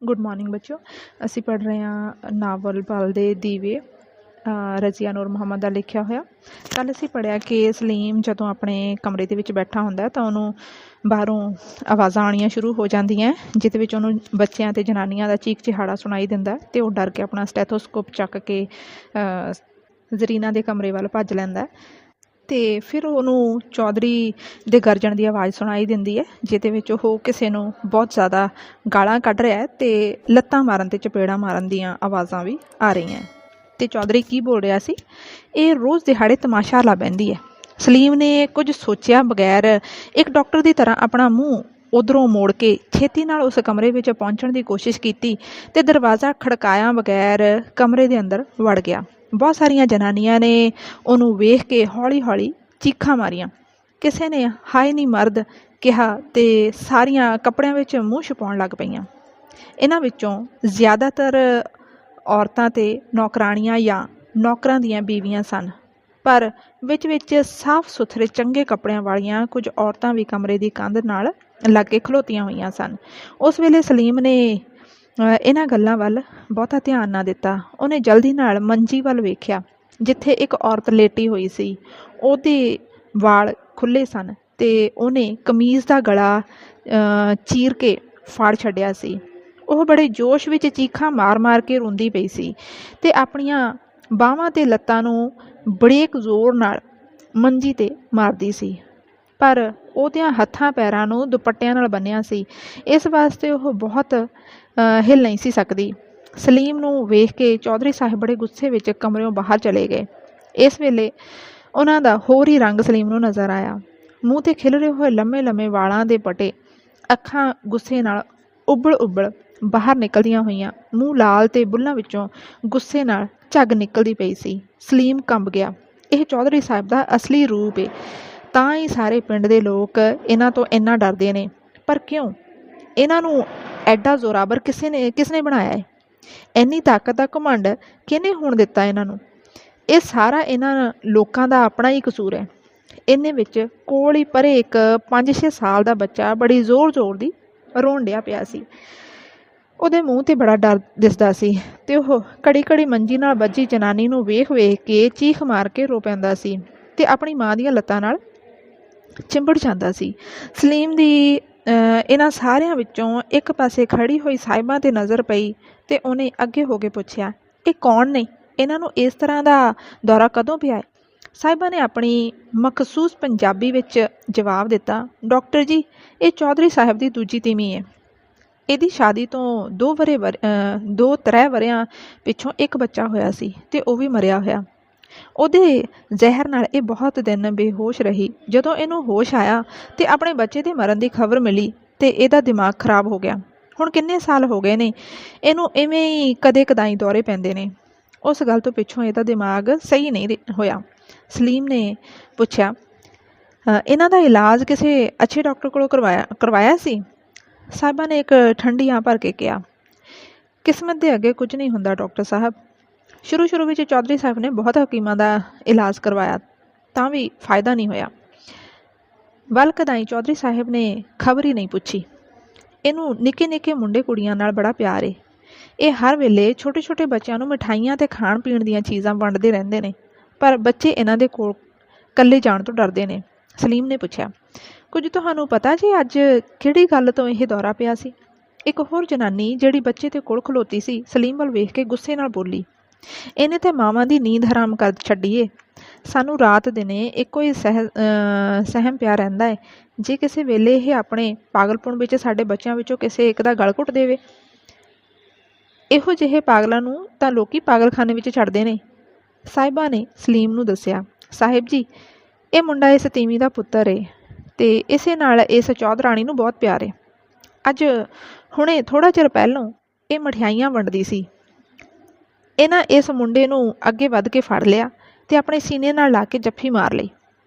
Good morning ਬੱਚਿਓ। ਅਸੀਂ ਪੜ੍ਹ ਰਹੇ ਹਾਂ ਨਾਵਲ ਪਲ ਦੇ ਦੀਵੇ, ਰਜ਼ੀਆ ਨੂਰ ਮੁਹੰਮਦ ਦਾ ਲਿਖਿਆ ਹੋਇਆ। ਕੱਲ੍ਹ ਅਸੀਂ ਪੜ੍ਹਿਆ ਕਿ ਸਲੀਮ ਜਦੋਂ ਆਪਣੇ ਕਮਰੇ ਦੇ ਵਿੱਚ ਬੈਠਾ ਹੁੰਦਾ ਤਾਂ ਉਹਨੂੰ ਬਾਹਰੋਂ ਆਵਾਜ਼ਾਂ ਆਉਣੀਆਂ ਸ਼ੁਰੂ ਹੋ ਜਾਂਦੀਆਂ, ਜਿਹਦੇ ਵਿੱਚ ਉਹਨੂੰ ਬੱਚਿਆਂ ਅਤੇ ਜਨਾਨੀਆਂ ਦਾ ਚੀਕ ਚਿਹਾੜਾ ਸੁਣਾਈ ਦਿੰਦਾ ਅਤੇ ਉਹ ਡਰ ਕੇ ਆਪਣਾ ਸਟੈਥੋਸਕੋਪ ਚੱਕ ਕੇ ਜ਼ਰੀਨਾ ਦੇ ਕਮਰੇ ਵੱਲ ਭੱਜ ਲੈਂਦਾ। ਅਤੇ ਫਿਰ ਉਹਨੂੰ ਚੌਧਰੀ ਦੇ ਗਰਜਣ ਦੀ ਆਵਾਜ਼ ਸੁਣਾਈ ਦਿੰਦੀ ਹੈ, ਜਿਹਦੇ ਵਿੱਚ ਉਹ ਕਿਸੇ ਨੂੰ ਬਹੁਤ ਜ਼ਿਆਦਾ ਗਾਲਾਂ ਕੱਢ ਰਿਹਾ ਅਤੇ ਲੱਤਾਂ ਮਾਰਨ ਅਤੇ ਚਪੇੜਾਂ ਮਾਰਨ ਦੀਆਂ ਆਵਾਜ਼ਾਂ ਵੀ ਆ ਰਹੀਆਂ। ਅਤੇ ਚੌਧਰੀ ਕੀ ਬੋਲ ਰਿਹਾ ਸੀ? ਇਹ ਰੋਜ਼ ਦਿਹਾੜੇ ਤਮਾਸ਼ਾ ਲਾ ਬਹਿੰਦੀ ਹੈ। ਸਲੀਮ ਨੇ ਕੁਝ ਸੋਚਿਆ ਬਗੈਰ ਇੱਕ ਡਾਕਟਰ ਦੀ ਤਰ੍ਹਾਂ ਆਪਣਾ ਮੂੰਹ ਉੱਧਰੋਂ ਮੋੜ ਕੇ ਛੇਤੀ ਨਾਲ ਉਸ ਕਮਰੇ ਵਿੱਚ ਪਹੁੰਚਣ ਦੀ ਕੋਸ਼ਿਸ਼ ਕੀਤੀ ਅਤੇ ਦਰਵਾਜ਼ਾ ਖੜਕਾਇਆ ਬਗੈਰ ਕਮਰੇ ਦੇ ਅੰਦਰ ਵੜ ਗਿਆ। ਬਹੁਤ ਸਾਰੀਆਂ ਜਨਾਨੀਆਂ ਨੇ ਉਹਨੂੰ ਵੇਖ ਕੇ ਹੌਲੀ ਹੌਲੀ ਚੀਖਾਂ ਮਾਰੀਆਂ। ਕਿਸੇ ਨੇ ਹਾਏ ਨੀ ਮਰਦ ਕਿਹਾ ਅਤੇ ਸਾਰੀਆਂ ਕੱਪੜਿਆਂ ਵਿੱਚ ਮੂੰਹ ਛੁਪਾਉਣ ਲੱਗ ਪਈਆਂ। ਇਹਨਾਂ ਵਿੱਚੋਂ ਜ਼ਿਆਦਾਤਰ ਔਰਤਾਂ ਅਤੇ ਨੌਕਰਾਣੀਆਂ ਜਾਂ ਨੌਕਰਾਂ ਦੀਆਂ ਬੀਵੀਆਂ ਸਨ, ਪਰ ਵਿੱਚ ਸਾਫ ਸੁਥਰੇ ਚੰਗੇ ਕੱਪੜਿਆਂ ਵਾਲੀਆਂ ਕੁਝ ਔਰਤਾਂ ਵੀ ਕਮਰੇ ਦੀ ਕੰਧ ਨਾਲ ਲਾਗੇ ਖਲੋਤੀਆਂ ਹੋਈਆਂ ਸਨ। ਉਸ ਵੇਲੇ ਸਲੀਮ ਨੇ ਇਹਨਾਂ ਗੱਲਾਂ ਵੱਲ ਬਹੁਤਾ ਧਿਆਨ ਨਾ ਦਿੱਤਾ। ਉਹਨੇ ਜਲਦੀ ਨਾਲ ਮੰਜੀ ਵੱਲ ਵੇਖਿਆ, ਜਿੱਥੇ ਇੱਕ ਔਰਤ ਲੇਟੀ ਹੋਈ ਸੀ। ਉਹਦੇ ਵਾਲ ਖੁੱਲ੍ਹੇ ਸਨ ਅਤੇ ਉਹਨੇ ਕਮੀਜ਼ ਦਾ ਗਲਾ ਚੀਰ ਕੇ ਫਾੜ ਛੱਡਿਆ ਸੀ। ਉਹ ਬੜੇ ਜੋਸ਼ ਵਿੱਚ ਚੀਖਾਂ ਮਾਰ ਕੇ ਰੋਂਦੀ ਪਈ ਸੀ ਅਤੇ ਆਪਣੀਆਂ ਬਾਹਾਂ ਅਤੇ ਲੱਤਾਂ ਨੂੰ ਬੜੇਕ ਜ਼ੋਰ ਨਾਲ ਮੰਜੀ 'ਤੇ ਮਾਰਦੀ ਸੀ, ਪਰ ਉਹਦਿਆਂ ਹੱਥਾਂ ਪੈਰਾਂ ਨੂੰ ਦੁਪੱਟਿਆਂ ਨਾਲ ਬੰਨ੍ਹਿਆ ਸੀ, ਇਸ ਵਾਸਤੇ ਉਹ ਬਹੁਤ ਹਿੱਲ ਨਹੀਂ ਸੀ ਸਕਦੀ। ਸਲੀਮ ਨੂੰ ਵੇਖ ਕੇ ਚੌਧਰੀ ਸਾਹਿਬ ਬੜੇ ਗੁੱਸੇ ਵਿੱਚ ਕਮਰਿਓਂ ਬਾਹਰ ਚਲੇ ਗਏ। ਇਸ ਵੇਲੇ ਉਹਨਾਂ ਦਾ ਹੋਰ ਹੀ ਰੰਗ ਸਲੀਮ ਨੂੰ ਨਜ਼ਰ ਆਇਆ। ਮੂੰਹ 'ਤੇ ਖਿਲਰੇ ਹੋਏ ਲੰਮੇ ਲੰਮੇ ਵਾਲਾਂ ਦੇ ਪਟੇ, ਅੱਖਾਂ ਗੁੱਸੇ ਨਾਲ ਉਬਲ ਬਾਹਰ ਨਿਕਲਦੀਆਂ ਹੋਈਆਂ, ਮੂੰਹ ਲਾਲ ਅਤੇ ਬੁੱਲ੍ਹਾਂ ਵਿੱਚੋਂ ਗੁੱਸੇ ਨਾਲ ਝੱਗ ਨਿਕਲਦੀ ਪਈ ਸੀ। ਸਲੀਮ ਕੰਬ ਗਿਆ। ਇਹ ਚੌਧਰੀ ਸਾਹਿਬ ਦਾ ਅਸਲੀ ਰੂਪ ਏ, ਤਾਂ ਹੀ ਸਾਰੇ ਪਿੰਡ ਦੇ ਲੋਕ ਇਹਨਾਂ ਤੋਂ ਇੰਨਾ ਡਰਦੇ ਨੇ। ਪਰ ਕਿਉਂ? ਇਹਨਾਂ ਨੂੰ ਐਡਾ ਜ਼ੋਰਾਵਰ ਕਿਸਨੇ ਬਣਾਇਆ ਹੈ? ਇੰਨੀ ਤਾਕਤ ਦਾ ਘਮੰਡ ਕਿਹਨੇ ਹੋਣ ਦਿੱਤਾ ਇਹਨਾਂ ਨੂੰ? ਇਹ ਸਾਰਾ ਇਹਨਾਂ ਲੋਕਾਂ ਦਾ ਆਪਣਾ ਹੀ ਕਸੂਰ ਹੈ। ਇਹਨੇ ਵਿੱਚ ਕੋਲ ਹੀ ਪਰੇ ਇੱਕ 5-6 ਸਾਲ ਦਾ ਬੱਚਾ ਬੜੀ ਜ਼ੋਰ ਦੀ ਰੋਣ ਡਿਆ ਪਿਆ ਸੀ। ਉਹਦੇ ਮੂੰਹ 'ਤੇ ਬੜਾ ਡਰ ਦਿਸਦਾ ਸੀ ਅਤੇ ਉਹ ਘੜੀ ਮੰਜੀ ਨਾਲ ਬੱਝੀ ਜਨਾਨੀ ਨੂੰ ਵੇਖ ਕੇ ਚੀਖ ਮਾਰ ਕੇ ਰੋ ਪੈਂਦਾ ਸੀ ਅਤੇ ਆਪਣੀ ਮਾਂ ਦੀਆਂ ਲੱਤਾਂ ਨਾਲ ਚਿੰਬੜ ਜਾਂਦਾ ਸੀ। ਸਲੀਮ ਦੀ ਇਹਨਾਂ ਸਾਰਿਆਂ ਵਿੱਚੋਂ ਇੱਕ ਪਾਸੇ ਖੜੀ ਹੋਈ ਸਾਹਿਬਾਂ 'ਤੇ ਨਜ਼ਰ ਪਈ ਅਤੇ ਉਹਨੇ ਅੱਗੇ ਹੋ ਕੇ ਪੁੱਛਿਆ, ਇਹ ਕੌਣ ਨੇ? ਇਹਨਾਂ ਨੂੰ ਇਸ ਤਰ੍ਹਾਂ ਦਾ ਦੌਰਾ ਕਦੋਂ ਪਿਆ ਹੈ? ਸਾਹਿਬਾਂ ਨੇ ਆਪਣੀ ਮਖਸੂਸ ਪੰਜਾਬੀ ਵਿੱਚ ਜਵਾਬ ਦਿੱਤਾ, ਡਾਕਟਰ ਜੀ, ਇਹ ਚੌਧਰੀ ਸਾਹਿਬ ਦੀ ਦੂਜੀ ਤੀਵੀਂ ਹੈ। ਇਹਦੀ ਸ਼ਾਦੀ ਤੋਂ 2-3 ਵਰ੍ਹਿਆਂ ਪਿੱਛੋਂ ਇੱਕ ਬੱਚਾ ਹੋਇਆ ਸੀ ਅਤੇ ਉਹ ਵੀ ਮਰਿਆ ਹੋਇਆ। ਉਹਦੇ ਜ਼ਹਿਰ ਨਾਲ ਇਹ ਬਹੁਤ ਦਿਨ ਬੇਹੋਸ਼ ਰਹੀ। ਜਦੋਂ ਇਹਨੂੰ ਹੋਸ਼ ਆਇਆ ਅਤੇ ਆਪਣੇ ਬੱਚੇ ਦੇ ਮਰਨ ਦੀ ਖਬਰ ਮਿਲੀ ਅਤੇ ਇਹਦਾ ਦਿਮਾਗ ਖਰਾਬ ਹੋ ਗਿਆ। ਹੁਣ ਕਿੰਨੇ ਸਾਲ ਹੋ ਗਏ ਨੇ ਇਹਨੂੰ ਇਵੇਂ ਹੀ ਕਦੇ ਕਦਾਈ ਦੌਰੇ ਪੈਂਦੇ ਨੇ। ਉਸ ਗੱਲ ਤੋਂ ਪਿੱਛੋਂ ਇਹਦਾ ਦਿਮਾਗ ਸਹੀ ਨਹੀਂ ਹੋਇਆ। ਸਲੀਮ ਨੇ ਪੁੱਛਿਆ, ਇਹਨਾਂ ਦਾ ਇਲਾਜ ਕਿਸੇ ਅੱਛੇ ਡਾਕਟਰ ਕੋਲੋਂ ਕਰਵਾਇਆ ਸੀ? ਸਾਹਿਬਾਂ ਨੇ ਇੱਕ ਠੰਡੀ ਆਂ ਭਰ ਕੇ ਕਿਹਾ, ਕਿਸਮਤ ਦੇ ਅੱਗੇ ਕੁਝ ਨਹੀਂ ਹੁੰਦਾ ਡਾਕਟਰ ਸਾਹਿਬ। ਸ਼ੁਰੂ ਵਿੱਚ ਚੌਧਰੀ ਸਾਹਿਬ ਨੇ ਬਹੁਤ ਹਕੀਮਾਂ ਦਾ ਇਲਾਜ ਕਰਵਾਇਆ, ਤਾਂ ਵੀ ਫਾਇਦਾ ਨਹੀਂ ਹੋਇਆ। ਵੱਲ ਕਦਾਈ ਚੌਧਰੀ ਸਾਹਿਬ ਨੇ ਖਬਰ ਹੀ ਨਹੀਂ ਪੁੱਛੀ। ਇਹਨੂੰ ਨਿੱਕੇ ਮੁੰਡੇ ਕੁੜੀਆਂ ਨਾਲ ਬੜਾ ਪਿਆਰ ਏ। ਇਹ ਹਰ ਵੇਲੇ ਛੋਟੇ ਬੱਚਿਆਂ ਨੂੰ ਮਿਠਾਈਆਂ ਅਤੇ ਖਾਣ ਪੀਣ ਦੀਆਂ ਚੀਜ਼ਾਂ ਵੰਡਦੇ ਰਹਿੰਦੇ ਨੇ, ਪਰ ਬੱਚੇ ਇਹਨਾਂ ਦੇ ਕੋਲ ਇਕੱਲੇ ਜਾਣ ਤੋਂ ਡਰਦੇ ਨੇ। ਸਲੀਮ ਨੇ ਪੁੱਛਿਆ, ਕੁਝ ਤੁਹਾਨੂੰ ਪਤਾ ਜੀ ਅੱਜ ਕਿਹੜੀ ਗੱਲ ਤੋਂ ਇਹ ਦੌਰਾ ਪਿਆ ਸੀ? ਇੱਕ ਹੋਰ ਜਨਾਨੀ ਜਿਹੜੀ ਬੱਚੇ ਦੇ ਕੋਲ ਖਲੋਤੀ ਸੀ ਸਲੀਮ ਵੱਲ ਵੇਖ ਕੇ ਗੁੱਸੇ ਨਾਲ ਬੋਲੀ, ਇਹਨੇ ਤਾਂ ਮਾਵਾਂ ਦੀ ਨੀਂਦ ਹਰਾਮ ਕਰ ਛੱਡੀ ਏ। ਸਾਨੂੰ ਰਾਤ ਦਿਨੇ ਇੱਕੋ ਹੀ ਸਹਿਮ ਪਿਆ ਰਹਿੰਦਾ ਹੈ। ਜੇ ਕਿਸੇ ਵੇਲੇ ਇਹ ਆਪਣੇ ਪਾਗਲਪੁਣ ਵਿੱਚ ਸਾਡੇ ਬੱਚਿਆਂ ਵਿੱਚੋਂ ਕਿਸੇ ਇੱਕ ਦਾ ਗਲ ਘੁੱਟ ਦੇਵੇ। ਇਹੋ ਜਿਹੇ ਪਾਗਲਾਂ ਨੂੰ ਤਾਂ ਲੋਕੀ ਪਾਗਲਖਾਨੇ ਵਿੱਚ ਛੱਡਦੇ ਨੇ। ਸਾਹਿਬਾਂ ਨੇ ਸਲੀਮ ਨੂੰ ਦੱਸਿਆ, ਸਾਹਿਬ ਜੀ, ਇਹ ਮੁੰਡਾ ਇਸ ਤੀਵੀਂ ਦਾ ਪੁੱਤਰ ਏ ਅਤੇ ਇਸੇ ਨਾਲ ਇਸ ਚੌਧਰਾਣੀ ਨੂੰ ਬਹੁਤ ਪਿਆਰ ਏ। ਅੱਜ ਹੁਣੇ ਥੋੜ੍ਹਾ ਚਿਰ ਪਹਿਲੋਂ ਇਹ ਮਠਿਆਈਆਂ ਵੰਡਦੀ ਸੀ। ਇਹਨਾਂ ਇਸ ਮੁੰਡੇ ਨੂੰ ਅੱਗੇ ਵੱਧ ਕੇ ਫੜ ਲਿਆ ਅਤੇ ਆਪਣੇ ਸੀਨੇ ਨਾਲ ਲਾ ਕੇ ਜੱਫੀ ਮਾਰ ਲਈ।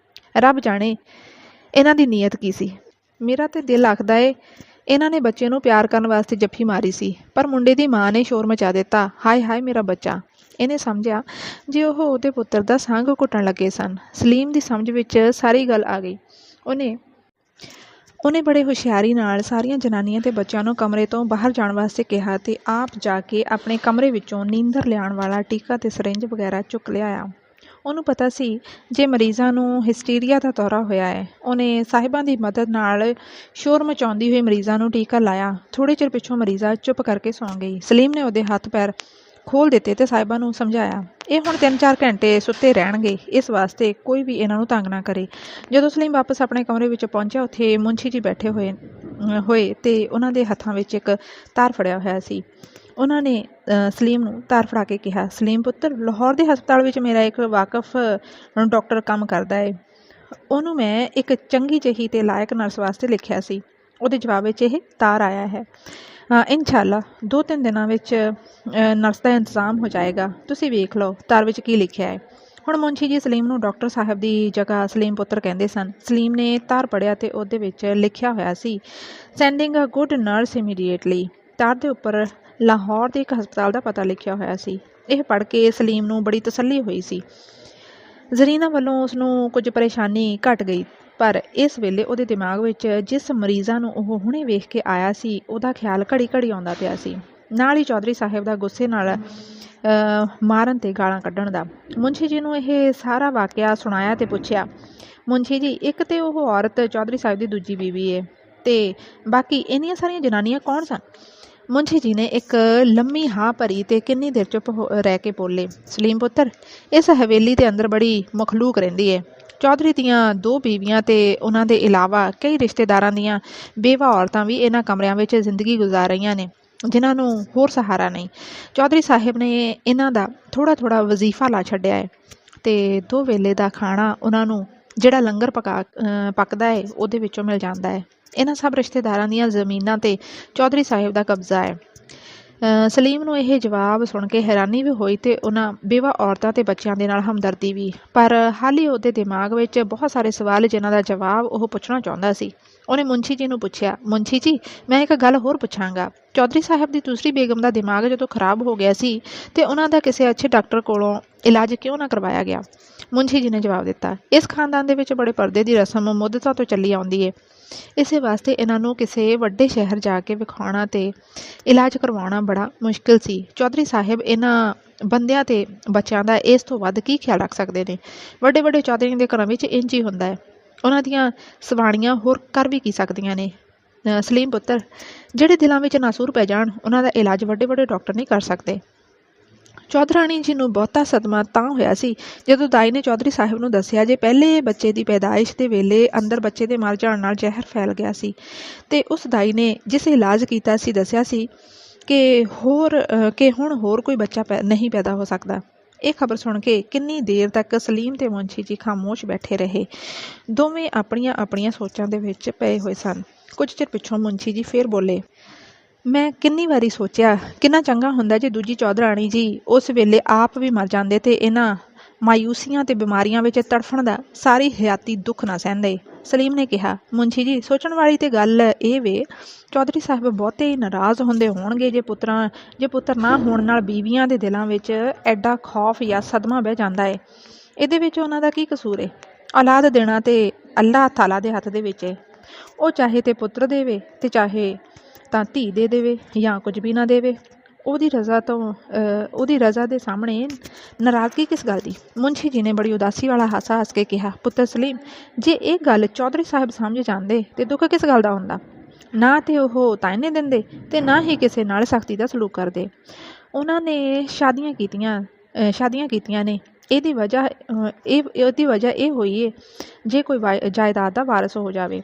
ਰੱਬ ਜਾਣੇ ਇਹਨਾਂ ਦੀ ਨੀਅਤ ਕੀ ਸੀ। ਮੇਰਾ ਤਾਂ ਦਿਲ ਆਖਦਾ ਏ ਇਹਨਾਂ ਨੇ ਬੱਚੇ ਨੂੰ ਪਿਆਰ ਕਰਨ ਵਾਸਤੇ ਜੱਫੀ ਮਾਰੀ ਸੀ, ਪਰ ਮੁੰਡੇ ਦੀ ਮਾਂ ਨੇ ਸ਼ੋਰ ਮਚਾ ਦਿੱਤਾ, ਹਾਏ ਮੇਰਾ ਬੱਚਾ। ਇਹਨੇ ਸਮਝਿਆ ਜੇ ਉਹ ਉਹਦੇ ਪੁੱਤਰ ਦਾ ਸੰਗ ਘੁੱਟਣ ਲੱਗੇ ਸਨ। ਸਲੀਮ ਦੀ ਸਮਝ ਵਿੱਚ ਸਾਰੀ ਗੱਲ ਆ ਗਈ। ਉਹਨੇ ਬੜੇ ਹੁਸ਼ਿਆਰੀ ਨਾਲ ਸਾਰੀਆਂ ਜਨਾਨੀਆਂ ਤੇ ਬੱਚਿਆਂ ਨੂੰ ਕਮਰੇ ਤੋਂ ਬਾਹਰ ਜਾਣ ਵਾਸਤੇ ਕਿਹਾ ਤੇ ਆਪ ਜਾ ਕੇ ਆਪਣੇ ਕਮਰੇ ਵਿੱਚੋਂ ਨੀਂਦਰ ਲਿਆਉਣ ਵਾਲਾ ਟੀਕਾ ਤੇ ਸਿਰਿੰਜ ਵਗੈਰਾ ਚੁੱਕ ਲਿਆਇਆ। ਉਹਨੂੰ ਪਤਾ ਸੀ ਜੇ ਮਰੀਜ਼ਾਂ ਨੂੰ ਹਿਸਟੀਰੀਆ ਦਾ ਦੌਰਾ ਹੋਇਆ ਹੈ। ਉਹਨੇ ਸਾਹਿਬਾਂ ਦੀ ਮਦਦ ਨਾਲ ਸ਼ੋਰ ਮਚਾਉਂਦੀ ਹੋਈ ਮਰੀਜ਼ਾਂ ਨੂੰ ਟੀਕਾ ਲਾਇਆ। ਥੋੜ੍ਹੇ ਚਿਰ ਪਿੱਛੋਂ ਮਰੀਜ਼ਾ ਚੁੱਪ ਕਰਕੇ ਸੌਂ ਗਈ। ਸਲੀਮ ਨੇ ਉਹਦੇ ਹੱਥ ਪੈਰ ਖੋਲ੍ਹ ਦਿੱਤੇ ਤੇ ਸਾਹਿਬਾਂ ਨੂੰ ਸਮਝਾਇਆ ਇਹ ਹੁਣ 3-4 ਘੰਟੇ ਸੁੱਤੇ ਰਹਿਣਗੇ, ਇਸ ਵਾਸਤੇ ਕੋਈ ਵੀ ਇਹਨਾਂ ਨੂੰ ਤੰਗ ਨਾ ਕਰੇ। ਜਦੋਂ ਸਲੀਮ ਵਾਪਸ ਆਪਣੇ ਕਮਰੇ ਵਿੱਚ ਪਹੁੰਚਿਆ, ਉੱਥੇ ਮੁੰਸ਼ੀ ਜੀ ਬੈਠੇ ਹੋਏ ਤੇ ਉਹਨਾਂ ਦੇ ਹੱਥਾਂ ਵਿੱਚ ਇੱਕ ਤਾਰ ਫੜਿਆ ਹੋਇਆ ਸੀ। ਉਹਨਾਂ ਨੇ ਸਲੀਮ ਨੂੰ ਤਾਰ ਫੜਾ ਕੇ ਕਿਹਾ, ਸਲੀਮ ਪੁੱਤਰ, ਲਾਹੌਰ ਦੇ ਹਸਪਤਾਲ ਵਿੱਚ ਮੇਰਾ ਇੱਕ ਵਾਕਫ ਡਾਕਟਰ ਕੰਮ ਕਰਦਾ ਹੈ। ਉਹਨੂੰ ਮੈਂ ਇੱਕ ਚੰਗੀ ਜਿਹੀ ਤੇ ਲਾਇਕ ਨਰਸ ਵਾਸਤੇ ਲਿਖਿਆ ਸੀ। ਉਹਦੇ ਜਵਾਬ ਵਿੱਚ ਇਹ ਤਾਰ ਆਇਆ ਹੈ। ਇਨਸ਼ਾਅੱਲਾ 2-3 ਦਿਨਾਂ ਵਿੱਚ ਨਰਸ ਦਾ ਇੰਤਜ਼ਾਮ ਹੋ ਜਾਏਗਾ। ਤੁਸੀਂ ਵੇਖ ਲਓ ਤਾਰ ਵਿੱਚ ਕੀ ਲਿਖਿਆ ਹੈ। ਹੁਣ ਮੁੰਸ਼ੀ ਜੀ ਸਲੀਮ ਨੂੰ ਡਾਕਟਰ ਸਾਹਿਬ ਦੀ ਜਗ੍ਹਾ ਸਲੀਮ ਪੁੱਤਰ ਕਹਿੰਦੇ ਸਨ। ਸਲੀਮ ਨੇ ਤਾਰ ਪੜ੍ਹਿਆ ਤੇ ਉਹਦੇ ਵਿੱਚ ਲਿਖਿਆ ਹੋਇਆ ਸੀ, sending a good nurse immediately. ਤਾਰ ਦੇ ਉੱਪਰ ਲਾਹੌਰ ਦੇ ਇੱਕ ਹਸਪਤਾਲ ਦਾ ਪਤਾ ਲਿਖਿਆ ਹੋਇਆ ਸੀ। ਇਹ ਪੜ੍ਹ ਕੇ ਸਲੀਮ ਨੂੰ ਬੜੀ ਤਸੱਲੀ ਹੋਈ ਸੀ। ਜ਼ਰੀਨਾ ਵੱਲੋਂ ਉਸਨੂੰ ਕੁਝ ਪਰੇਸ਼ਾਨੀ ਘਟ ਗਈ, ਪਰ ਇਸ ਵੇਲੇ ਉਹਦੇ ਦਿਮਾਗ ਵਿੱਚ ਜਿਸ ਮਰੀਜ਼ਾਂ ਨੂੰ ਉਹ ਹੁਣੇ ਵੇਖ ਕੇ ਆਇਆ ਸੀ, ਉਹਦਾ ਖਿਆਲ ਘੜੀ-ਘੜੀ ਆਉਂਦਾ ਪਿਆ ਸੀ। ਨਾਲ ਹੀ ਚੌਧਰੀ ਸਾਹਿਬ ਦਾ ਗੁੱਸੇ ਨਾਲ ਮਾਰਨ ਤੇ ਗਾਲਾਂ ਕੱਢਣ ਦਾ। ਮੁੰਸ਼ੀ ਜੀ ਨੂੰ ਇਹ ਸਾਰਾ ਵਾਕਿਆ ਸੁਣਾਇਆ ਤੇ ਪੁੱਛਿਆ, ਮੁੰਸ਼ੀ ਜੀ, ਇੱਕ ਤੇ ਉਹ ਔਰਤ ਚੌਧਰੀ ਸਾਹਿਬ ਦੀ ਦੂਜੀ ਬੀਵੀ ਹੈ ਤੇ ਬਾਕੀ ਇੰਨੀਆਂ ਸਾਰੀਆਂ ਜਨਾਨੀਆਂ ਕੌਣ ਸਨ? ਮੁੰਸ਼ੀ ਜੀ ਨੇ ਇੱਕ ਲੰਮੀ ਹਾਂ ਭਰੀ ਤੇ ਕਿੰਨੀ ਦੇਰ ਚੁੱਪ ਰਹਿ ਕੇ ਬੋਲੇ, ਸਲੀਮ ਪੁੱਤਰ, ਇਸ ਹਵੇਲੀ ਦੇ ਅੰਦਰ ਬੜੀ ਮਖਲੂਕ ਰਹਿੰਦੀ ਹੈ। ਚੌਧਰੀ ਦੀਆਂ 2 ਬੀਵੀਆਂ ਤੇ ਉਹਨਾਂ ਦੇ ਇਲਾਵਾ ਕਈ ਰਿਸ਼ਤੇਦਾਰਾਂ ਦੀਆਂ ਬੇਵਾ ਔਰਤਾਂ ਵੀ ਇਹਨਾਂ ਕਮਰਿਆਂ ਵਿੱਚ ਜ਼ਿੰਦਗੀ ਗੁਜ਼ਾਰ ਰਹੀਆਂ ਨੇ, ਜਿਨ੍ਹਾਂ ਨੂੰ ਹੋਰ ਸਹਾਰਾ ਨਹੀਂ। ਚੌਧਰੀ ਸਾਹਿਬ ਨੇ ਇਹਨਾਂ ਦਾ ਥੋੜ੍ਹਾ ਵਜ਼ੀਫਾ ਲਾ ਛੱਡਿਆ ਹੈ ਤੇ 2 ਵੇਲੇ ਦਾ ਖਾਣਾ ਉਹਨਾਂ ਨੂੰ ਜਿਹੜਾ ਲੰਗਰ ਪੱਕਦਾ ਹੈ ਉਹਦੇ ਵਿੱਚੋਂ ਮਿਲ ਜਾਂਦਾ ਹੈ। ਇਹਨਾਂ ਸਭ ਰਿਸ਼ਤੇਦਾਰਾਂ ਦੀਆਂ ਜ਼ਮੀਨਾਂ ਤੇ ਚੌਧਰੀ ਸਾਹਿਬ ਦਾ ਕਬਜ਼ਾ ਹੈ। ਸਲੀਮ ਨੂੰ ਇਹ ਜਵਾਬ ਸੁਣ ਕੇ ਹੈਰਾਨੀ ਵੀ ਹੋਈ ਤੇ ਉਹਨਾਂ ਬੇਵਾ ਔਰਤਾਂ ਤੇ ਬੱਚਿਆਂ ਦੇ ਨਾਲ ਹਮਦਰਦੀ ਵੀ, ਪਰ ਹਾਲੀ ਉਹਦੇ ਦਿਮਾਗ ਵਿੱਚ ਬਹੁਤ ਸਾਰੇ ਸਵਾਲ ਜਿਨ੍ਹਾਂ ਦਾ ਜਵਾਬ ਉਹ ਪੁੱਛਣਾ ਚਾਹੁੰਦਾ ਸੀ। ਉਹਨੇ ਮੁੰਸ਼ੀ ਜੀ ਨੂੰ ਪੁੱਛਿਆ, ਮੁੰਸ਼ੀ ਜੀ, ਮੈਂ ਇੱਕ ਗੱਲ ਹੋਰ ਪੁੱਛਾਂਗਾ। ਚੌਧਰੀ ਸਾਹਿਬ ਦੀ ਦੂਸਰੀ ਬੇਗਮ ਦਾ ਦਿਮਾਗ ਜਦੋਂ ਖਰਾਬ ਹੋ ਗਿਆ ਸੀ ਤੇ ਉਹਨਾਂ ਦਾ ਕਿਸੇ ਅੱਛੇ ਡਾਕਟਰ ਕੋਲੋਂ ਇਲਾਜ ਕਿਉਂ ਨਾ ਕਰਵਾਇਆ ਗਿਆ? ਮੁੰਸ਼ੀ ਜੀ ਨੇ ਜਵਾਬ ਦਿੱਤਾ, ਇਸ ਖਾਨਦਾਨ ਦੇ ਵਿੱਚ ਬੜੇ ਪਰਦੇ ਦੀ ਰਸਮ ਮੁੱਦਤਾਂ ਤੋਂ ਚੱਲੀ ਆਉਂਦੀ ਹੈ। ਇਸੇ ਵਾਸਤੇ ਇਹਨਾਂ ਨੂੰ ਕਿਸੇ ਵੱਡੇ ਸ਼ਹਿਰ ਜਾ ਕੇ ਵਿਖਾਉਣਾ ਤੇ ਇਲਾਜ ਕਰਵਾਉਣਾ ਬੜਾ ਮੁਸ਼ਕਿਲ ਸੀ। ਚੌਧਰੀ ਸਾਹਿਬ ਇਹਨਾਂ ਬੰਦਿਆਂ ਤੇ ਬੱਚਿਆਂ ਦਾ ਇਸ ਤੋਂ ਵੱਧ ਕੀ ਖਿਆਲ ਰੱਖ ਸਕਦੇ ਨੇ? ਵੱਡੇ ਚੌਧਰੀਆਂ ਦੇ ਘਰਾਂ ਵਿੱਚ ਇੰਝ ਹੀ ਹੁੰਦਾ ਹੈ। ਉਹਨਾਂ ਦੀਆਂ ਸਵਾਣੀਆਂ ਹੋਰ ਕਰ ਵੀ ਕੀ ਸਕਦੀਆਂ ਨੇ? ਸਲੀਮ ਪੁੱਤਰ, ਜਿਹੜੇ ਦਿਲਾਂ ਵਿੱਚ ਨਾਸੂਰ ਪੈ ਜਾਣ, ਉਹਨਾਂ ਦਾ ਇਲਾਜ ਵੱਡੇ ਡਾਕਟਰ ਨਹੀਂ ਕਰ ਸਕਦੇ। ਚੌਧਰਾਣੀ ਜੀ ਨੂੰ ਬਹੁਤਾ ਸਦਮਾ ਤਾਂ ਹੋਇਆ ਸੀ ਜਦੋਂ ਦਾਈ ਨੇ ਚੌਧਰੀ ਸਾਹਿਬ ਨੂੰ ਦੱਸਿਆ ਜੇ ਪਹਿਲੇ ਬੱਚੇ ਦੀ ਪੈਦਾਇਸ਼ ਦੇ ਵੇਲੇ ਅੰਦਰ ਬੱਚੇ ਦੇ ਮਰ ਜਾਣ ਨਾਲ ਜ਼ਹਿਰ ਫੈਲ ਗਿਆ ਸੀ ਤੇ ਉਸ ਦਾਈ ਨੇ ਜਿਸ ਇਲਾਜ ਕੀਤਾ ਸੀ ਦੱਸਿਆ ਸੀ ਕਿ ਹੁਣ ਹੋਰ ਕੋਈ ਬੱਚਾ ਨਹੀਂ ਪੈਦਾ ਹੋ ਸਕਦਾ। ਇਹ ਖਬਰ ਸੁਣ ਕੇ ਕਿੰਨੀ ਦੇਰ ਤੱਕ ਸਲੀਮ ਤੇ ਮੁੰਸ਼ੀ ਜੀ ਖਾਮੋਸ਼ ਬੈਠੇ ਰਹੇ। ਦੋਵੇਂ ਆਪਣੀਆਂ ਸੋਚਾਂ ਦੇ ਵਿੱਚ ਪਏ ਹੋਏ ਸਨ। ਕੁਝ ਚਿਰ ਪਿੱਛੋਂ ਮੁੰਸ਼ੀ ਜੀ ਫੇਰ ਬੋਲੇ, ਮੈਂ ਕਿੰਨੀ ਵਾਰੀ ਸੋਚਿਆ ਕਿੰਨਾ ਚੰਗਾ ਹੁੰਦਾ ਜੇ ਦੂਜੀ ਚੌਧਰਾਣੀ ਜੀ ਉਸ ਵੇਲੇ ਆਪ ਵੀ ਮਰ ਜਾਂਦੇ ਤੇ ਇਹਨਾਂ ਮਾਯੂਸੀਆਂ ਤੇ ਬਿਮਾਰੀਆਂ ਵਿੱਚ ਤੜਫਣ ਦਾ ਸਾਰੀ ਹਯਾਤੀ ਦੁੱਖ ਨਾ ਸਹਿੰਦੇ। ਸਲੀਮ ਨੇ ਕਿਹਾ, ਮੁੰਸ਼ੀ ਜੀ, ਸੋਚਣ ਵਾਲੀ ਤੇ ਗੱਲ ਇਹ ਵੇ, ਚੌਧਰੀ ਸਾਹਿਬ ਬਹੁਤੇ ਹੀ ਨਾਰਾਜ਼ ਹੁੰਦੇ ਹੋਣਗੇ ਜੇ ਪੁੱਤਰ ਨਾ ਹੋਣ ਨਾਲ ਬੀਵੀਆਂ ਦੇ ਦਿਲਾਂ ਵਿੱਚ ਐਡਾ ਖੌਫ ਜਾਂ ਸਦਮਾ ਬਹਿ ਜਾਂਦਾ ਹੈ। ਇਹਦੇ ਵਿੱਚ ਉਹਨਾਂ ਦਾ ਕੀ ਕਸੂਰ ਹੈ? ਔਲਾਦ ਦੇਣਾ ਤੇ ਅੱਲਾਹ ਤਾਲਾ ਦੇ ਹੱਥ ਦੇ ਵਿੱਚ ਹੈ। ਉਹ ਚਾਹੇ ਤੇ ਪੁੱਤਰ ਦੇਵੇ ਤੇ ਚਾਹੇ ਤਾਂ ਧੀ ਦੇ ਦੇਵੇ ਜਾਂ ਕੁਝ ਵੀ ਨਾ ਦੇਵੇ। ਉਹਦੀ ਰਜ਼ਾ ਦੇ ਸਾਹਮਣੇ ਨਾਰਾਜ਼ਗੀ ਕਿਸ ਗੱਲ ਦੀ? ਮੁੰਸ਼ੀ ਜੀ ਨੇ ਬੜੀ ਉਦਾਸੀ ਵਾਲਾ ਹਾਸਾ ਹੱਸ ਕੇ ਕਿਹਾ, ਪੁੱਤਰ ਸਲੀਮ, ਜੇ ਇਹ ਗੱਲ ਚੌਧਰੀ ਸਾਹਿਬ ਸਮਝ ਜਾਂਦੇ ਤੇ ਦੁੱਖ ਕਿਸ ਗੱਲ ਦਾ ਹੁੰਦਾ? ਨਾ ਤੇ ਉਹ ਤਾਇਨੇ ਦਿੰਦੇ ਤੇ ਨਾ ਹੀ ਕਿਸੇ ਨਾਲ ਸਖਤੀ ਦਾ ਸਲੂਕ ਕਰਦੇ। ਉਹਨਾਂ ਨੇ ਸ਼ਾਦੀਆਂ ਕੀਤੀਆਂ ਨੇ। ਇਹਦੀ ਵਜ੍ਹਾ ਇਹ ਹੋਈ ਹੈ ਜੇ ਕੋਈ ਜਾਇਦਾਦ ਦਾ ਵਾਰਸ ਹੋ ਜਾਵੇ।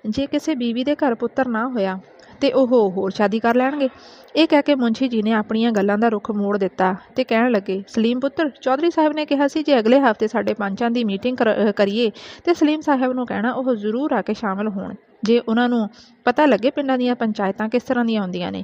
ਜੇ ਕਿਸੇ ਬੀਵੀ ਦੇ ਘਰ ਪੁੱਤਰ ਨਾ ਹੋਇਆ ਤੇ ਉਹ ਹੋਰ ਸ਼ਾਦੀ ਕਰ ਲੈਣਗੇ। ਇਹ ਕਹਿ ਕੇ ਮੁੰਸ਼ੀ ਜੀ ਨੇ ਆਪਣੀਆਂ ਗੱਲਾਂ ਦਾ ਰੁਖ ਮੋੜ ਦਿੱਤਾ ਤੇ ਕਹਿਣ ਲੱਗੇ, ਸਲੀਮ ਪੁੱਤਰ, ਚੌਧਰੀ ਸਾਹਿਬ ਨੇ ਕਿਹਾ ਸੀ ਜੇ ਅਗਲੇ ਹਫ਼ਤੇ ਸਾਡੇ ਪੰਚਾਂ ਦੀ ਮੀਟਿੰਗ ਕਰੀਏ ਤੇ ਸਲੀਮ ਸਾਹਿਬ ਨੂੰ ਕਹਿਣਾ ਉਹ ਜ਼ਰੂਰ ਆ ਕੇ ਸ਼ਾਮਲ ਹੋਣ। ਜੇ ਉਹਨਾਂ ਨੂੰ ਪਤਾ ਲੱਗੇ ਪਿੰਡਾਂ ਦੀਆਂ ਪੰਚਾਇਤਾਂ ਕਿਸ ਤਰ੍ਹਾਂ ਦੀਆਂ ਹੁੰਦੀਆਂ ਨੇ।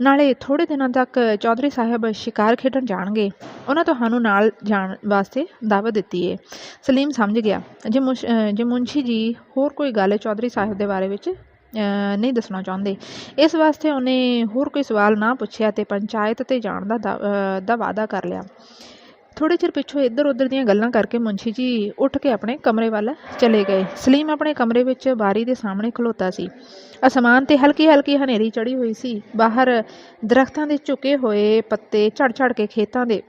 ਨਾਲੇ ਥੋੜ੍ਹੇ ਦਿਨਾਂ ਤੱਕ ਚੌਧਰੀ ਸਾਹਿਬ ਸ਼ਿਕਾਰ ਖੇਡਣ ਜਾਣਗੇ। ਉਹਨਾਂ ਤੁਹਾਨੂੰ ਨਾਲ ਜਾਣ ਵਾਸਤੇ ਦਾਵਤ ਦਿੱਤੀ ਹੈ। ਸਲੀਮ ਸਮਝ ਗਿਆ ਜੇ ਮੁੰਸ਼ੀ ਜੀ ਹੋਰ ਕੋਈ ਗੱਲ ਚੌਧਰੀ ਸਾਹਿਬ ਦੇ ਬਾਰੇ ਵਿੱਚ ਨਹੀਂ ਦੱਸਣਾ ਚਾਹੁੰਦੇ। ਇਸ ਵਾਸਤੇ ਉਹਨੇ ਹੋਰ ਕੋਈ ਸਵਾਲ ਨਾ ਪੁੱਛਿਆ ਤੇ ਪੰਚਾਇਤ 'ਤੇ ਜਾਣ ਦਾ ਵਾਅਦਾ ਕਰ ਲਿਆ। ਥੋੜ੍ਹੇ ਚਿਰ ਪਿੱਛੋਂ ਇੱਧਰ ਉੱਧਰ ਦੀਆਂ ਗੱਲਾਂ ਕਰਕੇ ਮੁੰਸ਼ੀ ਜੀ ਉੱਠ ਕੇ ਆਪਣੇ ਕਮਰੇ ਵੱਲ ਚਲੇ ਗਏ। ਸਲੀਮ ਆਪਣੇ ਕਮਰੇ ਵਿੱਚ ਬਾਰੀ ਦੇ ਸਾਹਮਣੇ ਖਲੋਤਾ ਸੀ। ਅਸਮਾਨ 'ਤੇ ਹਲਕੀ ਹਲਕੀ ਹਨੇਰੀ ਚੜ੍ਹੀ ਹੋਈ ਸੀ। ਬਾਹਰ ਦਰੱਖਤਾਂ ਦੇ ਝੁਕੇ ਹੋਏ ਪੱਤੇ ਝੜ ਝੜ ਕੇ ਖੇਤਾਂ ਦੇ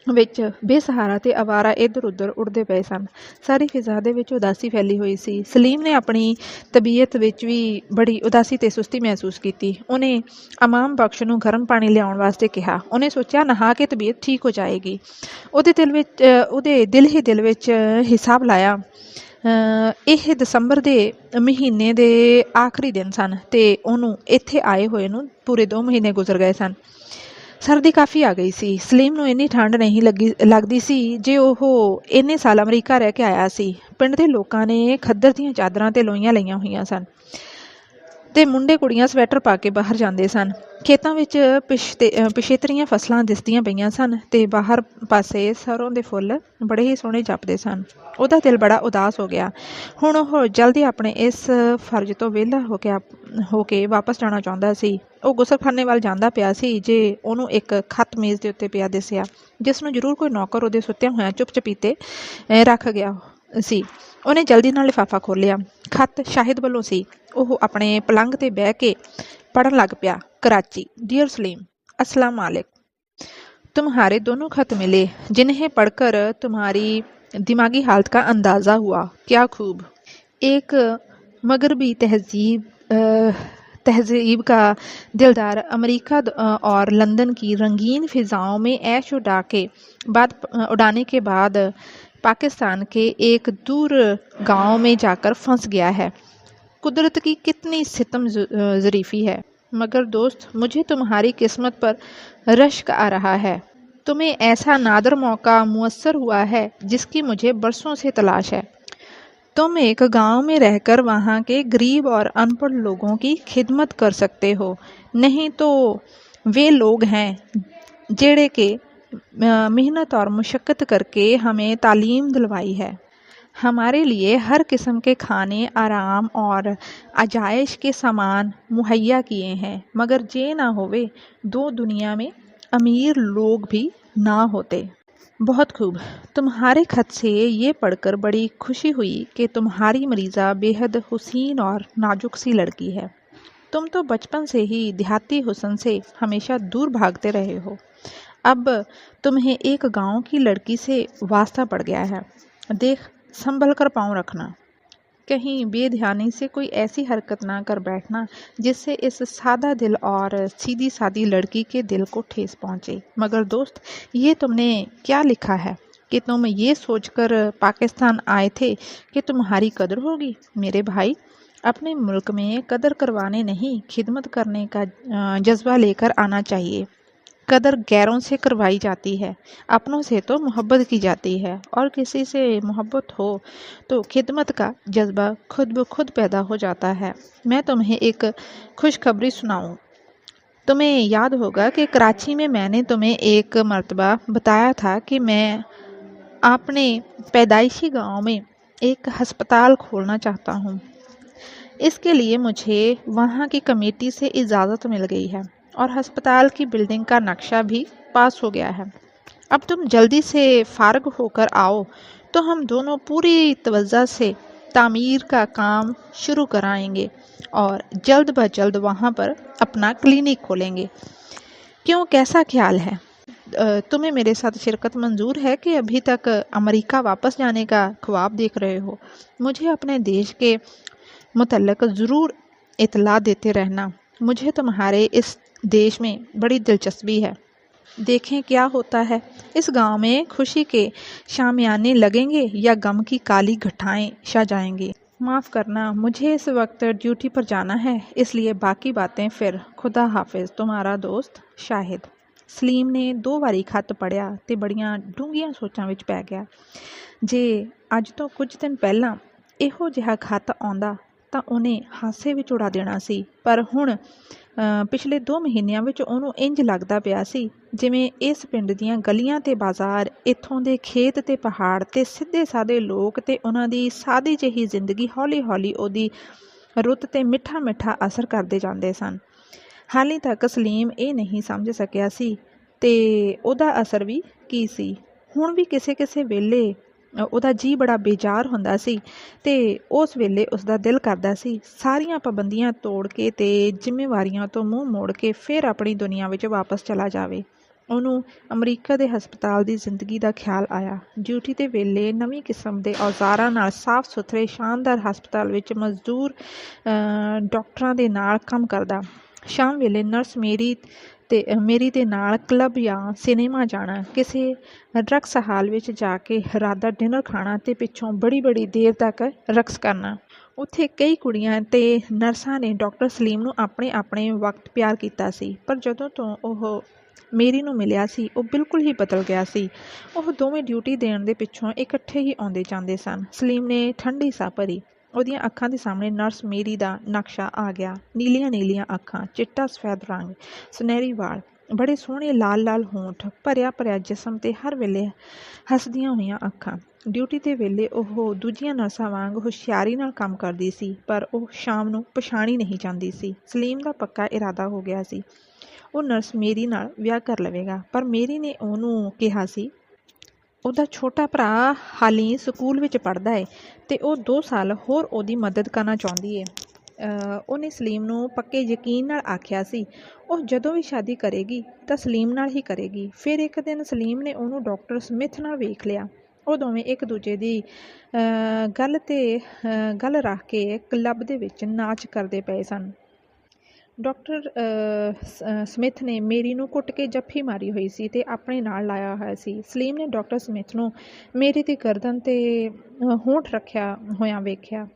ਵਿੱਚ ਬੇਸਹਾਰਾ ਤੇ ਅਵਾਰਾ ਇੱਧਰ ਉੱਧਰ ਉੱਡਦੇ ਪਏ ਸਨ। ਸਾਰੀ ਫਿਜ਼ਾ ਦੇ ਵਿੱਚ ਉਦਾਸੀ ਫੈਲੀ ਹੋਈ ਸੀ। ਸਲੀਮ ਨੇ ਆਪਣੀ ਤਬੀਅਤ ਵਿੱਚ ਵੀ ਬੜੀ ਉਦਾਸੀ ਤੇ ਸੁਸਤੀ ਮਹਿਸੂਸ ਕੀਤੀ। ਉਹਨੇ ਇਮਾਮ ਬਖਸ਼ ਨੂੰ ਗਰਮ ਪਾਣੀ ਲਿਆਉਣ ਵਾਸਤੇ ਕਿਹਾ। ਉਹਨੇ ਸੋਚਿਆ ਨਹਾ ਕੇ ਤਬੀਅਤ ਠੀਕ ਹੋ ਜਾਏਗੀ। ਉਹਦੇ ਦਿਲ ਵਿੱਚ ਹਿਸਾਬ ਲਾਇਆ। ਇਹ ਦਸੰਬਰ ਦੇ ਮਹੀਨੇ ਦੇ ਆਖਰੀ ਦਿਨ ਸਨ ਤੇ ਉਹਨੂੰ ਇੱਥੇ ਆਏ ਹੋਏ ਨੂੰ ਪੂਰੇ 2 ਮਹੀਨੇ ਗੁਜ਼ਰ ਗਏ ਸਨ। ਸਰਦੀ ਕਾਫੀ ਆ ਗਈ ਸੀ। ਸਲੀਮ ਨੂੰ ਇੰਨੀ ਠੰਡ ਨਹੀਂ ਲੱਗਦੀ ਸੀ ਜੇ ਉਹ ਇੰਨੇ ਸਾਲ ਅਮਰੀਕਾ ਰਹਿ ਕੇ ਆਇਆ ਸੀ। ਪਿੰਡ ਦੇ ਲੋਕਾਂ ਨੇ ਖੱਦਰ ਦੀਆਂ ਚਾਦਰਾਂ ਤੇ ਲੋਈਆਂ ਲਈਆਂ ਹੋਈਆਂ ਸਨ ਤੇ ਮੁੰਡੇ ਕੁੜੀਆਂ ਸਵੈਟਰ ਪਾ ਕੇ ਬਾਹਰ ਜਾਂਦੇ ਸਨ। ਖੇਤਾਂ ਵਿੱਚ ਪਿਛੇਤਰੀਆਂ ਫਸਲਾਂ ਦਿਸਦੀਆਂ ਪਈਆਂ ਸਨ ਤੇ ਬਾਹਰ ਪਾਸੇ ਸਰੋਂ ਦੇ ਫੁੱਲ ਬੜੇ ਹੀ ਸੋਹਣੇ ਜਾਪਦੇ ਸਨ। ਉਹਦਾ ਦਿਲ ਬੜਾ ਉਦਾਸ ਹੋ ਗਿਆ। ਹੁਣ ਉਹ ਜਲਦੀ ਆਪਣੇ ਇਸ ਫਰਜ਼ ਤੋਂ ਵਿਹਲਾ ਹੋ ਕੇ ਵਾਪਸ ਜਾਣਾ ਚਾਹੁੰਦਾ ਸੀ। ਉਹ ਗੁਸਲਖਾਨੇ ਵੱਲ ਜਾਂਦਾ ਪਿਆ ਸੀ ਜੇ ਉਹਨੂੰ ਇੱਕ ਖੱਤ ਮੇਜ਼ ਦੇ ਉੱਤੇ ਪਿਆ ਦਿਸਿਆ, ਜਿਸ ਨੂੰ ਜ਼ਰੂਰ ਕੋਈ ਨੌਕਰ ਉਹਦੇ ਸੁੱਤਿਆਂ ਹੋਇਆਂ ਚੁੱਪ ਚਪੀਤੇ ਰੱਖ ਗਿਆ ਸੀ। ਉਹਨੇ ਜਲਦੀ ਨਾਲ ਲਿਫਾਫਾ ਖੋਲ੍ਹਿਆ। ਖੱਤ ਸ਼ਾਹਿਦ ਵੱਲੋਂ ਸੀ। ਉਹ ਆਪਣੇ ਪਲੰਗ 'ਤੇ ਬਹਿ ਕੇ ਪੜ੍ਹਨ ਲੱਗ ਪਿਆ। कराची, डियर सलीम, अस्सलाम वालेकुम। तुम्हारे दोनों खत मिले, जिन्हें पढ़कर तुम्हारी दिमागी हालत का अंदाज़ा हुआ। क्या खूब। एक मगरबी तहजीब का दिलदार अमेरिका और लंदन की रंगीन फ़िज़ाओं में ऐश उड़ाने के बाद पाकिस्तान के एक दूर गांव में जाकर फंस गया है। कुदरत की कितनी सितम ज़रीफ़ी है। मगर दोस्त, मुझे तुम्हारी किस्मत पर रश्क आ रहा है। तुम्हें ऐसा नादर मौका मुयस्सर हुआ है जिसकी मुझे बरसों से तलाश है। तुम एक गांव में रहकर वहाँ के गरीब और अनपढ़ लोगों की खिदमत कर सकते हो। नहीं तो वे लोग हैं जेड़े के मेहनत और मुशक्क़त करके हमें तालीम दिलवाई है, हमारे लिए हर किस्म के खाने, आराम और आजाइश के सामान मुहैया किए हैं, मगर जे ना होवे दो दुनिया में अमीर लोग भी ना होते। बहुत खूब। तुम्हारे खत से ये पढ़कर बड़ी खुशी हुई कि तुम्हारी मरीज़ा बेहद हुसीन और नाजुक सी लड़की है। तुम तो बचपन से ही देहाती हुस्न से हमेशा दूर भागते रहे हो। अब तुम्हें एक गांव की लड़की से वास्ता पड़ गया है। देख, संभल कर पाँव रखना, कहीं बेध्यानी से कोई ऐसी हरकत ना कर बैठना जिससे इस सादा दिल और सीधी सादी लड़की के दिल को ठेस पहुँचे। मगर दोस्त, ये तुमने क्या लिखा है कि तुम ये सोचकर पाकिस्तान आए थे कि तुम्हारी कदर होगी। मेरे भाई, अपने मुल्क में कदर करवाने नहीं, खिदमत करने का जज्बा लेकर आना चाहिए। कदर गैरों से करवाई जाती है, अपनों से तो मोहब्बत की जाती है, और किसी से मोहब्बत हो तो खिदमत का जज्बा खुद ब खुद पैदा हो जाता है। मैं तुम्हें एक खुशखबरी सुनाऊं। तुम्हें याद होगा कि कराची में मैंने तुम्हें एक मर्तबा बताया था कि मैं अपने पैदाइशी गांव में एक हस्पताल खोलना चाहता हूं। इसके लिए मुझे वहां की कमेटी से इजाज़त मिल गई है और हस्पताल की बिल्डिंग का नक्शा भी पास हो गया है। अब तुम जल्दी से फारग होकर आओ तो हम दोनों पूरी तवज्जो से तामीर का काम शुरू कराएंगे और जल्द ब जल्द वहाँ पर अपना क्लिनिक खोलेंगे। क्यों, कैसा ख्याल है? तुम्हें मेरे साथ शिरकत मंजूर है कि अभी तक अमेरिका वापस जाने का ख्वाब देख रहे हो? मुझे अपने देश के मुतल्लिक ज़रूर इतला देते रहना। मुझे तुम्हारे इस देश में बड़ी दिलचस्पी है। देखें क्या होता है। इस गांव में खुशी के शामियाने लगेंगे या गम की काली घटाएं छा जाएंगी। माफ़ करना, मुझे इस वक्त ड्यूटी पर जाना है, इसलिए बाकी बातें फिर। खुदा हाफिज़, तुम्हारा दोस्त शाहिद। ਸਲੀਮ ਨੇ 2 ਵਾਰੀ ਖੱਤ ਪੜ੍ਹਿਆ ਤੇ ਬੜੀਆਂ ਡੂੰਘੀਆਂ ਸੋਚਾਂ ਵਿੱਚ ਪੈ ਗਿਆ। ਜੇ ਅੱਜ ਤੋਂ ਕੁਝ ਦਿਨ ਪਹਿਲਾਂ ਇਹੋ ਜਿਹਾ ਖੱਤ ਆਉਂਦਾ ਤਾਂ ਉਹਨੇ ਹਾਸੇ ਵਿੱਚ ਉਡਾ ਦੇਣਾ ਸੀ, ਪਰ ਹੁਣ ਪਿਛਲੇ 2 ਮਹੀਨਿਆਂ ਵਿੱਚ ਉਹਨੂੰ ਇੰਜ ਲੱਗਦਾ ਪਿਆ ਸੀ ਜਿਵੇਂ ਇਸ ਪਿੰਡ ਦੀਆਂ ਗਲੀਆਂ ਤੇ ਬਾਜ਼ਾਰ, ਇੱਥੋਂ ਦੇ ਖੇਤ ਤੇ ਪਹਾੜ ਤੇ ਸਿੱਧੇ ਸਾਦੇ ਲੋਕ ਤੇ ਉਹਨਾਂ ਦੀ ਸਾਦੀ ਜਿਹੀ ਜ਼ਿੰਦਗੀ ਹੌਲੀ ਹੌਲੀ ਉਹਦੀ ਰੁੱਤ ਤੇ ਮਿੱਠਾ ਮਿੱਠਾ ਅਸਰ ਕਰਦੇ ਜਾਂਦੇ ਸਨ। ਹਾਲੇ ਤੱਕ ਸਲੀਮ ਇਹ ਨਹੀਂ ਸਮਝ ਸਕਿਆ ਸੀ ਤੇ ਉਹਦਾ ਅਸਰ ਵੀ ਕੀ ਸੀ। ਹੁਣ ਵੀ ਕਿਸੇ ਕਿਸੇ ਵੇਲੇ ਉਹਦਾ ਜੀਅ ਬੜਾ ਬੇਜ਼ਾਰ ਹੁੰਦਾ ਸੀ ਅਤੇ ਉਸ ਵੇਲੇ ਉਸਦਾ ਦਿਲ ਕਰਦਾ ਸੀ ਸਾਰੀਆਂ ਪਾਬੰਦੀਆਂ ਤੋੜ ਕੇ ਅਤੇ ਜ਼ਿੰਮੇਵਾਰੀਆਂ ਤੋਂ ਮੂੰਹ ਮੋੜ ਕੇ ਫਿਰ ਆਪਣੀ ਦੁਨੀਆ ਵਿੱਚ ਵਾਪਸ ਚਲਾ ਜਾਵੇ। ਉਹਨੂੰ ਅਮਰੀਕਾ ਦੇ ਹਸਪਤਾਲ ਦੀ ਜ਼ਿੰਦਗੀ ਦਾ ਖਿਆਲ ਆਇਆ। ਡਿਊਟੀ ਦੇ ਵੇਲੇ ਨਵੀਂ ਕਿਸਮ ਦੇ ਔਜ਼ਾਰਾਂ ਨਾਲ ਸਾਫ਼ ਸੁਥਰੇ ਸ਼ਾਨਦਾਰ ਹਸਪਤਾਲ ਵਿੱਚ ਮਜ਼ਦੂਰ ਡਾਕਟਰਾਂ ਦੇ ਨਾਲ ਕੰਮ ਕਰਦਾ। ਸ਼ਾਮ ਵੇਲੇ ਨਰਸ ਮੇਰੀ ਦੇ ਨਾਲ ਕਲੱਬ ਜਾਂ ਸਿਨੇਮਾ ਜਾਣਾ, ਕਿਸੇ ਰਕਸ ਹਾਲ ਵਿੱਚ ਜਾ ਕੇ ਰਾਤ ਦਾ ਡਿਨਰ ਖਾਣਾ ਅਤੇ ਪਿੱਛੋਂ ਬੜੀ ਦੇਰ ਤੱਕ ਰਕਸ ਕਰਨਾ। ਉੱਥੇ ਕਈ ਕੁੜੀਆਂ ਅਤੇ ਨਰਸਾਂ ਨੇ ਡਾਕਟਰ ਸਲੀਮ ਨੂੰ ਆਪਣੇ ਵਕਤ ਪਿਆਰ ਕੀਤਾ ਸੀ, ਪਰ ਜਦੋਂ ਤੋਂ ਉਹ ਮੇਰੀ ਨੂੰ ਮਿਲਿਆ ਸੀ ਉਹ ਬਿਲਕੁਲ ਹੀ ਬਦਲ ਗਿਆ ਸੀ। ਉਹ ਦੋਵੇਂ ਡਿਊਟੀ ਦੇਣ ਦੇ ਪਿੱਛੋਂ ਇਕੱਠੇ ਹੀ ਆਉਂਦੇ ਜਾਂਦੇ ਸਨ। ਸਲੀਮ ਨੇ ਠੰਡੀ ਸਾਹ ਭਰੀ। ਉਹਦੀਆਂ ਅੱਖਾਂ ਦੇ ਸਾਹਮਣੇ ਨਰਸ ਮੇਰੀ ਦਾ ਨਕਸ਼ਾ ਆ ਗਿਆ। ਨੀਲੀਆਂ ਅੱਖਾਂ, ਚਿੱਟਾ ਸਫੈਦ ਰੰਗ, ਸੁਨਹਿਰੀ ਵਾਲ, ਬੜੇ ਸੋਹਣੇ ਲਾਲ ਹੋਂਠ, ਭਰਿਆ ਜਿਸਮ ਅਤੇ ਹਰ ਵੇਲੇ ਹੱਸਦੀਆਂ ਹੋਈਆਂ ਅੱਖਾਂ। ਡਿਊਟੀ ਦੇ ਵੇਲੇ ਉਹ ਦੂਜੀਆਂ ਨਰਸਾਂ ਵਾਂਗ ਹੁਸ਼ਿਆਰੀ ਨਾਲ ਕੰਮ ਕਰਦੀ ਸੀ, ਪਰ ਉਹ ਸ਼ਾਮ ਨੂੰ ਪਛਾਣੀ ਨਹੀਂ ਜਾਂਦੀ ਸੀ। ਸਲੀਮ ਦਾ ਪੱਕਾ ਇਰਾਦਾ ਹੋ ਗਿਆ ਸੀ, ਉਹ ਨਰਸ ਮੇਰੀ ਨਾਲ ਵਿਆਹ ਕਰ ਲਵੇਗਾ। ਪਰ ਮੇਰੀ ਨੇ ਉਹਨੂੰ ਕਿਹਾ ਸੀ ਉਹਦਾ ਛੋਟਾ ਭਰਾ ਹਾਲੀ ਸਕੂਲ ਵਿੱਚ ਪੜ੍ਹਦਾ ਹੈ ਅਤੇ ਉਹ 2 ਸਾਲ ਹੋਰ ਉਹਦੀ ਮਦਦ ਕਰਨਾ ਚਾਹੁੰਦੀ ਹੈ। ਉਹਨੇ ਸਲੀਮ ਨੂੰ ਪੱਕੇ ਯਕੀਨ ਨਾਲ ਆਖਿਆ ਸੀ ਉਹ ਜਦੋਂ ਵੀ ਸ਼ਾਦੀ ਕਰੇਗੀ ਤਾਂ ਸਲੀਮ ਨਾਲ ਹੀ ਕਰੇਗੀ। ਫਿਰ ਇੱਕ ਦਿਨ ਸਲੀਮ ਨੇ ਉਹਨੂੰ ਡਾਕਟਰ ਸਮਿਥ ਨਾਲ ਵੇਖ ਲਿਆ। ਉਹ ਦੋਵੇਂ ਇੱਕ ਦੂਜੇ ਦੀ ਗੱਲ ਰੱਖ ਕੇ ਕਲੱਬ ਦੇ ਵਿੱਚ ਨਾਚ ਕਰਦੇ ਪਏ ਸਨ। ਡਾਕਟਰ ਸਮਿਥ ਨੇ ਮੇਰੀ ਨੂੰ ਘੁੱਟ ਕੇ ਜੱਫੀ ਮਾਰੀ ਹੋਈ ਸੀ ਅਤੇ ਆਪਣੇ ਨਾਲ ਲਾਇਆ ਹੋਇਆ ਸੀ। ਸਲੀਮ ਨੇ ਡਾਕਟਰ ਸਮਿਥ ਨੂੰ ਮੇਰੀ ਦੀ ਗਰਦਨ 'ਤੇ ਹੋਂਠ ਰੱਖਿਆ ਹੋਇਆ ਵੇਖਿਆ।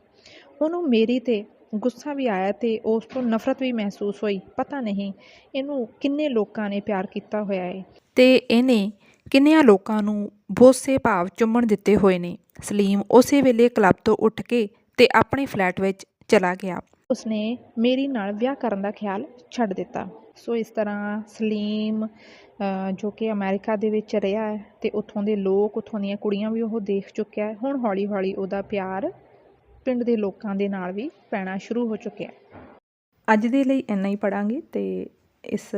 ਉਹਨੂੰ ਮੇਰੀ 'ਤੇ ਗੁੱਸਾ ਵੀ ਆਇਆ ਅਤੇ ਉਸ ਤੋਂ ਨਫ਼ਰਤ ਵੀ ਮਹਿਸੂਸ ਹੋਈ। ਪਤਾ ਨਹੀਂ ਇਹਨੂੰ ਕਿੰਨੇ ਲੋਕਾਂ ਨੇ ਪਿਆਰ ਕੀਤਾ ਹੋਇਆ ਹੈ ਅਤੇ ਇਹਨੇ ਕਿੰਨਿਆਂ ਲੋਕਾਂ ਨੂੰ ਬੋਸੇ ਭਾਵ ਚੁੰਮਣ ਦਿੱਤੇ ਹੋਏ ਨੇ। ਸਲੀਮ ਉਸੇ ਵੇਲੇ ਕਲੱਬ ਤੋਂ ਉੱਠ ਕੇ ਅਤੇ ਆਪਣੇ ਫਲੈਟ ਵਿੱਚ ਚਲਾ ਗਿਆ। ਉਸਨੇ ਮੇਰੀ ਨਾਲ ਵਿਆਹ ਕਰਨ ਦਾ ਖਿਆਲ ਛੱਡ ਦਿੱਤਾ। ਸੋ ਇਸ ਤਰ੍ਹਾਂ ਸਲੀਮ ਜੋ ਕਿ ਅਮਰੀਕਾ ਦੇ ਵਿੱਚ ਰਿਹਾ ਹੈ ਅਤੇ ਉੱਥੋਂ ਦੇ ਲੋਕ, ਉੱਥੋਂ ਦੀਆਂ ਕੁੜੀਆਂ ਵੀ ਉਹ ਦੇਖ ਚੁੱਕਿਆ ਹੈ। ਹੁਣ ਹੌਲੀ ਉਹਦਾ ਪਿਆਰ ਪਿੰਡ ਦੇ ਲੋਕਾਂ ਦੇ ਨਾਲ ਵੀ ਪੈਣਾ ਸ਼ੁਰੂ ਹੋ ਚੁੱਕਿਆ। ਅੱਜ ਦੇ ਲਈ ਇੰਨਾ ਹੀ ਪੜ੍ਹਾਂਗੇ ਅਤੇ ਇਸ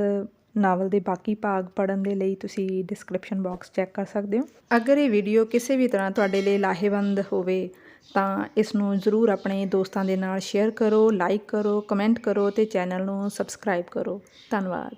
ਨਾਵਲ ਦੇ ਬਾਕੀ ਭਾਗ ਪੜ੍ਹਨ ਦੇ ਲਈ ਤੁਸੀਂ ਡਿਸਕ੍ਰਿਪਸ਼ਨ ਬਾਕਸ ਚੈੱਕ ਕਰ ਸਕਦੇ ਹੋ। ਅਗਰ ਇਹ ਵੀਡੀਓ ਕਿਸੇ ਵੀ ਤਰ੍ਹਾਂ ਤੁਹਾਡੇ ਲਈ ਲਾਹੇਵੰਦ ਹੋਵੇ ਤਾਂ ਇਸ ਨੂੰ ਜ਼ਰੂਰ ਆਪਣੇ ਦੋਸਤਾਂ ਦੇ ਨਾਲ ਸ਼ੇਅਰ ਕਰੋ, ਲਾਈਕ ਕਰੋ, ਕਮੈਂਟ ਕਰੋ ਅਤੇ ਚੈਨਲ ਨੂੰ ਸਬਸਕ੍ਰਾਈਬ ਕਰੋ। ਧੰਨਵਾਦ।